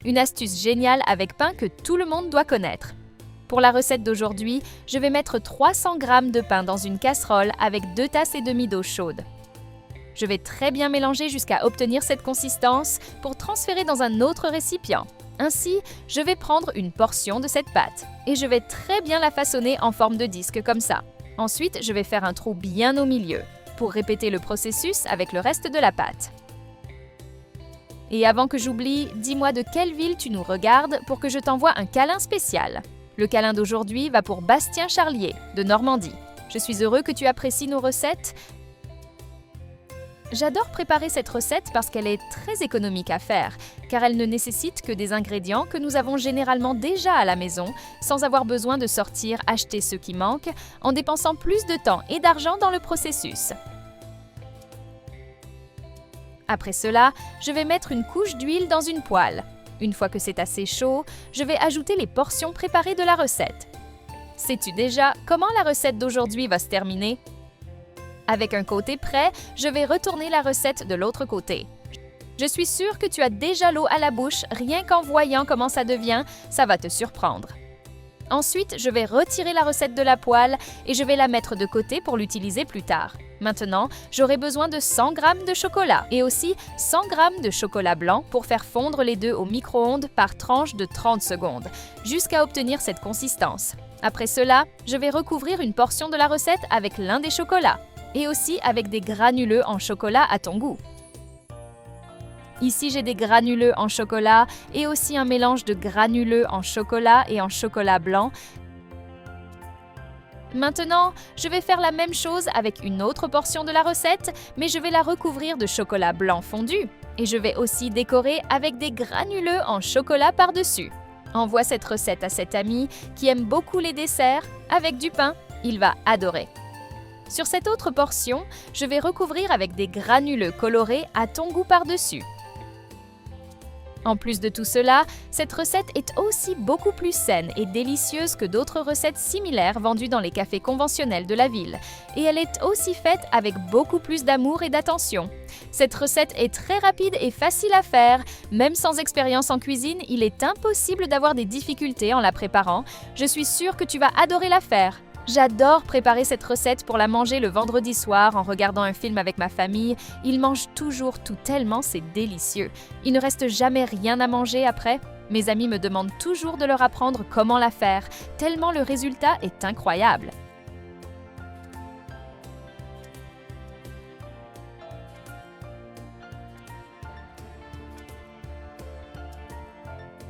Une astuce géniale avec pain que tout le monde doit connaître. Pour la recette d'aujourd'hui, je vais mettre 300 g de pain dans une casserole avec 2 tasses et demie d'eau chaude. Je vais très bien mélanger jusqu'à obtenir cette consistance pour transférer dans un autre récipient. Ainsi, je vais prendre une portion de cette pâte et je vais très bien la façonner en forme de disque comme ça. Ensuite, je vais faire un trou bien au milieu pour répéter le processus avec le reste de la pâte. Et avant que j'oublie, dis-moi de quelle ville tu nous regardes pour que je t'envoie un câlin spécial. Le câlin d'aujourd'hui va pour Bastien Charlier, de Normandie. Je suis heureux que tu apprécies nos recettes. J'adore préparer cette recette parce qu'elle est très économique à faire, car elle ne nécessite que des ingrédients que nous avons généralement déjà à la maison, sans avoir besoin de sortir acheter ce qui manque, en dépensant plus de temps et d'argent dans le processus. Après cela, je vais mettre une couche d'huile dans une poêle. Une fois que c'est assez chaud, je vais ajouter les portions préparées de la recette. Sais-tu déjà comment la recette d'aujourd'hui va se terminer? Avec un côté prêt, je vais retourner la recette de l'autre côté. Je suis sûre que tu as déjà l'eau à la bouche, rien qu'en voyant comment ça devient, ça va te surprendre. Ensuite, je vais retirer la recette de la poêle et je vais la mettre de côté pour l'utiliser plus tard. Maintenant, j'aurai besoin de 100 g de chocolat et aussi 100 g de chocolat blanc pour faire fondre les deux au micro-ondes par tranche de 30 secondes, jusqu'à obtenir cette consistance. Après cela, je vais recouvrir une portion de la recette avec l'un des chocolats et aussi avec des granuleux en chocolat à ton goût. Ici, j'ai des granuleux en chocolat et aussi un mélange de granuleux en chocolat et en chocolat blanc. Maintenant, je vais faire la même chose avec une autre portion de la recette, mais je vais la recouvrir de chocolat blanc fondu. Et je vais aussi décorer avec des granuleux en chocolat par-dessus. Envoie cette recette à cet ami qui aime beaucoup les desserts avec du pain. Il va adorer. Sur cette autre portion, je vais recouvrir avec des granuleux colorés à ton goût par-dessus. En plus de tout cela, cette recette est aussi beaucoup plus saine et délicieuse que d'autres recettes similaires vendues dans les cafés conventionnels de la ville. Et elle est aussi faite avec beaucoup plus d'amour et d'attention. Cette recette est très rapide et facile à faire. Même sans expérience en cuisine, il est impossible d'avoir des difficultés en la préparant. Je suis sûre que tu vas adorer la faire. J'adore préparer cette recette pour la manger le vendredi soir en regardant un film avec ma famille. Ils mangent toujours tout tellement c'est délicieux. Il ne reste jamais rien à manger après. Mes amis me demandent toujours de leur apprendre comment la faire, tellement le résultat est incroyable.